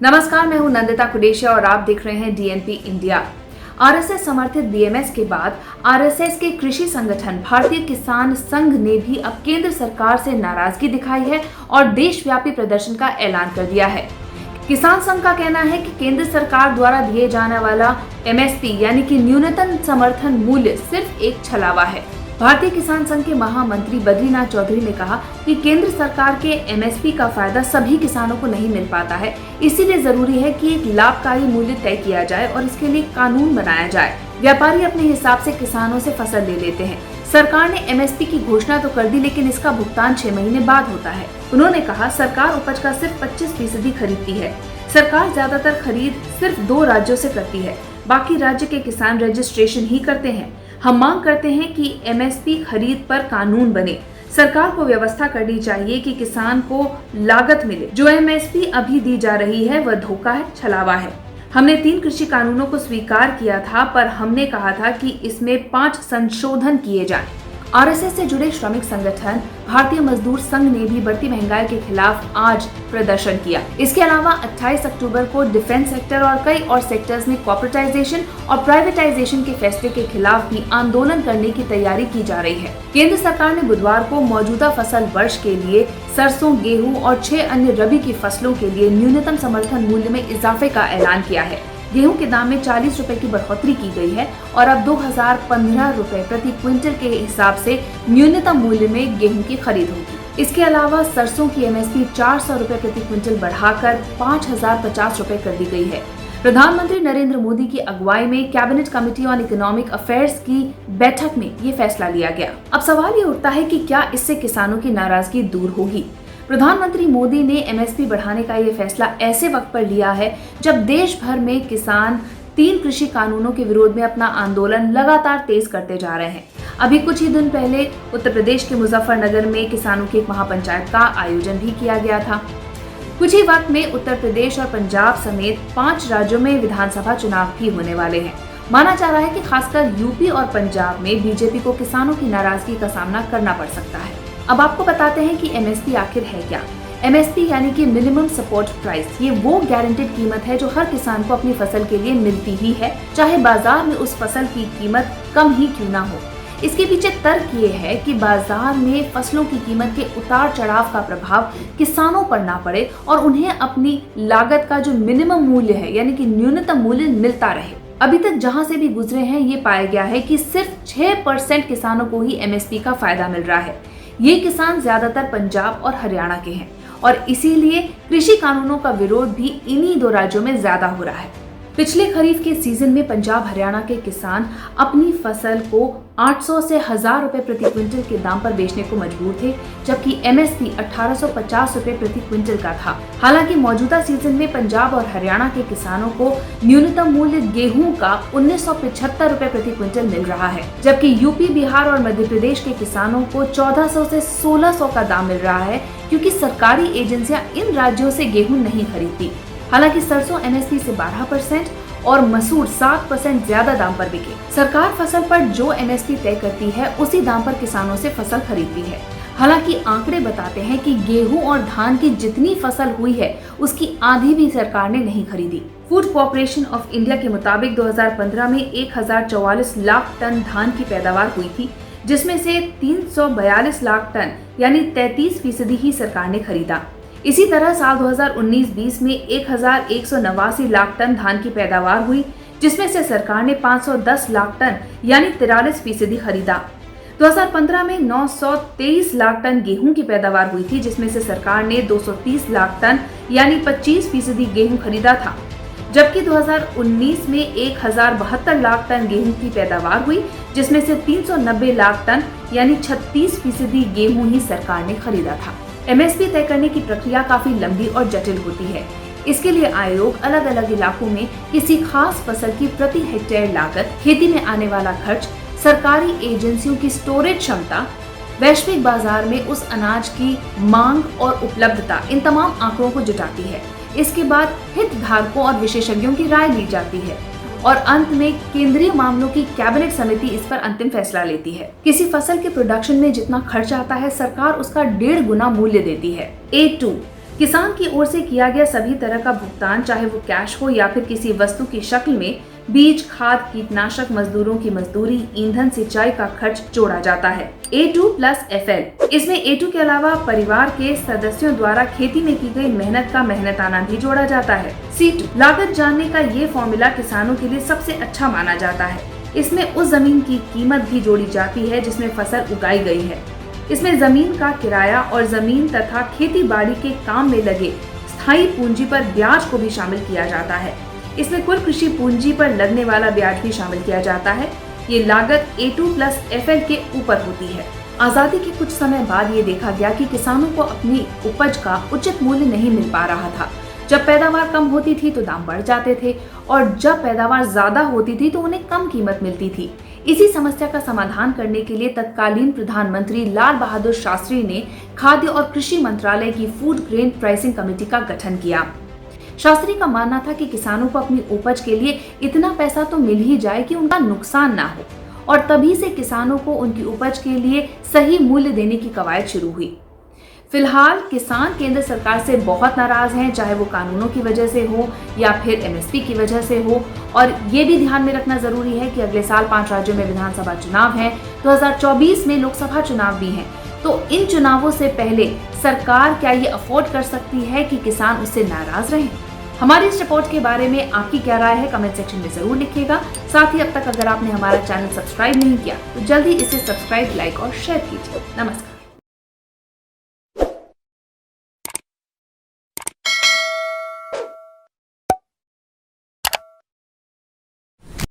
नमस्कार, मैं हूं नंदिता कुडेशिया और आप देख रहे हैं डीएनपी इंडिया। आरएसएस समर्थित बीएमएस के बाद आरएसएस के कृषि संगठन भारतीय किसान संघ ने भी अब केंद्र सरकार से नाराजगी दिखाई है और देशव्यापी प्रदर्शन का ऐलान कर दिया है। किसान संघ का कहना है कि केंद्र सरकार द्वारा दिए जाने वाला एमएसपी यानी कि न्यूनतम समर्थन मूल्य सिर्फ एक छलावा है। भारतीय किसान संघ के महामंत्री बद्रीनाथ चौधरी ने कहा कि केंद्र सरकार के एमएसपी का फायदा सभी किसानों को नहीं मिल पाता है, इसीलिए जरूरी है कि एक लाभकारी मूल्य तय किया जाए और इसके लिए कानून बनाया जाए। व्यापारी अपने हिसाब से किसानों से फसल ले लेते हैं। सरकार ने एमएसपी की घोषणा तो कर दी, लेकिन इसका भुगतान 6 महीने बाद होता है। उन्होंने कहा, सरकार उपज का सिर्फ 25% खरीदती है। सरकार ज्यादातर खरीद सिर्फ 2 राज्यों से करती है, बाकी राज्य के किसान रजिस्ट्रेशन ही करते हैं। हम मांग करते हैं कि एमएसपी खरीद पर कानून बने। सरकार को व्यवस्था करनी चाहिए कि किसान को लागत मिले। जो एमएसपी अभी दी जा रही है वह धोखा है, छलावा है। हमने 3 कृषि कानूनों को स्वीकार किया था, पर हमने कहा था कि इसमें 5 संशोधन किए जाएं। आरएसएस से जुड़े श्रमिक संगठन भारतीय मजदूर संघ ने भी बढ़ती महंगाई के खिलाफ आज प्रदर्शन किया। इसके अलावा 28 अक्टूबर को डिफेंस सेक्टर और कई और सेक्टर्स में कॉर्पोरेटाइजेशन और प्राइवेटाइजेशन के फैसले के खिलाफ भी आंदोलन करने की तैयारी की जा रही है। केंद्र सरकार ने बुधवार को मौजूदा फसल वर्ष के लिए सरसों, गेहूं और 6 अन्य रबी की फसलों के लिए न्यूनतम समर्थन मूल्य में इजाफे का ऐलान किया है। गेहूं के दाम में 40 रुपए की बढ़ोतरी की गई है और अब 2015 रुपए प्रति क्विंटल के हिसाब से न्यूनतम मूल्य में गेहूं की खरीद होगी। इसके अलावा सरसों की एमएसपी 400 रुपए प्रति क्विंटल बढ़ाकर 5050 रुपए कर दी गई है। प्रधानमंत्री नरेंद्र मोदी की अगुवाई में cabinet committee on economic affairs की बैठक में ये फैसला लिया गया। अब सवाल ये उठता है कि क्या इससे किसानों की नाराजगी दूर होगी। प्रधानमंत्री मोदी ने एमएसपी बढ़ाने का ये फैसला ऐसे वक्त पर लिया है जब देश भर में किसान 3 कृषि कानूनों के विरोध में अपना आंदोलन लगातार तेज करते जा रहे हैं। अभी कुछ ही दिन पहले उत्तर प्रदेश के मुजफ्फरनगर में किसानों की एक महापंचायत का आयोजन भी किया गया था। कुछ ही वक्त में उत्तर प्रदेश और पंजाब समेत 5 राज्यों में विधानसभा चुनाव भी होने वाले हैं। माना जा रहा है कि खासकर यूपी और पंजाब में बीजेपी को किसानों की नाराजगी का सामना करना पड़ सकता है। अब आपको बताते हैं कि एमएसपी आखिर है क्या। एमएसपी यानी कि मिनिमम सपोर्ट प्राइस, ये वो गारंटेड कीमत है जो हर किसान को अपनी फसल के लिए मिलती ही है, चाहे बाजार में उस फसल की कीमत कम ही क्यों ना हो। इसके पीछे तर्क ये है कि बाजार में फसलों की कीमत के उतार चढ़ाव का प्रभाव किसानों पर ना पड़े और उन्हें अपनी लागत का जो मिनिमम मूल्य है यानी कि न्यूनतम मूल्य मिलता रहे। अभी तक जहां से भी गुजरे हैं ये पाया गया है कि सिर्फ 6% किसानों को ही एमएसपी का फायदा मिल रहा है। ये किसान ज्यादातर पंजाब और हरियाणा के हैं और इसीलिए कृषि कानूनों का विरोध भी इन्हीं 2 राज्यों में ज्यादा हो रहा है। पिछले खरीफ के सीजन में पंजाब हरियाणा के किसान अपनी फसल को 800 से 1000 रुपए प्रति क्विंटल के दाम पर बेचने को मजबूर थे, जबकि एमएसपी 1850 रुपए प्रति क्विंटल का था। हालांकि मौजूदा सीजन में पंजाब और हरियाणा के किसानों को न्यूनतम मूल्य गेहूं का 1975 रुपए प्रति क्विंटल मिल रहा है, जबकि यूपी, बिहार और मध्य प्रदेश के किसानों को 1400 से 1600 का दाम मिल रहा है, क्योंकि सरकारी एजेंसियां इन राज्यों से गेहूं नहीं खरीदती। हालांकि सरसों एमएसपी से 12% और मसूर 7% ज्यादा दाम पर बिके। सरकार फसल पर जो एमएसपी तय करती है उसी दाम पर किसानों से फसल खरीदती है। हालांकि आंकड़े बताते हैं कि गेहूं और धान की जितनी फसल हुई है उसकी आधी भी सरकार ने नहीं खरीदी। फूड कॉर्पोरेशन ऑफ इंडिया के मुताबिक 2015 में 1044 लाख टन धान की पैदावार हुई थी, जिसमें से 342 लाख टन यानी 33% ही सरकार ने खरीदा। इसी तरह साल 2019-20 में 1189 लाख टन धान की पैदावार हुई, जिसमें से सरकार ने 510 लाख टन यानी 43% खरीदा। 2015 में 923 लाख टन गेहूं की पैदावार हुई थी, जिसमें से सरकार ने 230 लाख टन यानी 25% गेहूं खरीदा था, जबकि 2019 में 1072 लाख टन गेहूं की पैदावार हुई, जिसमें से 390 लाख टन यानी 36% गेहूं ही सरकार ने खरीदा था। एमएसपी तय करने की प्रक्रिया काफी लंबी और जटिल होती है। इसके लिए आयोग अलग अलग इलाकों में किसी खास फसल की प्रति हेक्टेयर लागत, खेती में आने वाला खर्च, सरकारी एजेंसियों की स्टोरेज क्षमता, वैश्विक बाजार में उस अनाज की मांग और उपलब्धता, इन तमाम आंकड़ों को जुटाती है। इसके बाद हितधारकों और विशेषज्ञों की राय ली जाती है और अंत में केंद्रीय मामलों की कैबिनेट समिति इस पर अंतिम फैसला लेती है। किसी फसल के प्रोडक्शन में जितना खर्च आता है, सरकार उसका 1.5 गुना मूल्य देती है। A2 किसान की ओर से किया गया सभी तरह का भुगतान, चाहे वो कैश हो या फिर किसी वस्तु की शक्ल में, बीज, खाद, कीटनाशक, मजदूरों की मजदूरी, ईंधन, सिंचाई का खर्च जोड़ा जाता है। A2+FL, इसमें A2 के अलावा परिवार के सदस्यों द्वारा खेती में की गई मेहनत का मेहनताना भी जोड़ा जाता है। C2, लागत जानने का ये फॉर्मूला किसानों के लिए सबसे अच्छा माना जाता है। इसमें उस जमीन की कीमत भी जोड़ी जाती है जिसमें फसल उगाई गई है। इसमें जमीन का किराया और जमीन तथा खेती बाड़ी के काम में लगे स्थायी पूंजी पर ब्याज को भी शामिल किया जाता है। इसमें कुल कृषि पूंजी पर लगने वाला ब्याज भी शामिल किया जाता है। ये लागत A2+FL के ऊपर होती है। आजादी के कुछ समय बाद ये देखा गया कि किसानों को अपनी उपज का उचित मूल्य नहीं मिल पा रहा था। जब पैदावार कम होती थी तो दाम बढ़ जाते थे और जब पैदावार ज्यादा होती थी तो उन्हें कम कीमत मिलती थी। इसी समस्या का समाधान करने के लिए तत्कालीन प्रधानमंत्री लाल बहादुर शास्त्री ने खाद्य और कृषि मंत्रालय की फूड ग्रेन प्राइसिंग कमेटी का गठन किया। शास्त्री का मानना था कि किसानों को अपनी उपज के लिए इतना पैसा तो मिल ही जाए कि उनका नुकसान ना हो, और तभी से किसानों को उनकी उपज के लिए सही मूल्य देने की कवायद शुरू हुई। फिलहाल किसान केंद्र सरकार से बहुत नाराज हैं, चाहे वो कानूनों की वजह से हो या फिर MSP की वजह से हो। और ये भी ध्यान में रखना जरूरी है कि अगले साल 5 राज्यों में विधानसभा चुनाव हैं, 2024 में लोकसभा चुनाव भी हैं। तो इन चुनावों से पहले सरकार क्या ये अफोर्ड कर सकती है कि किसान उससे नाराज रहें? हमारी इस रिपोर्ट के बारे में आपकी क्या राय है, कमेंट सेक्शन में जरूर लिखिएगा। साथ ही अब तक अगर आपने हमारा चैनल सब्सक्राइब नहीं किया तो जल्दी इसे सब्सक्राइब, लाइक और शेयर कीजिए। नमस्कार।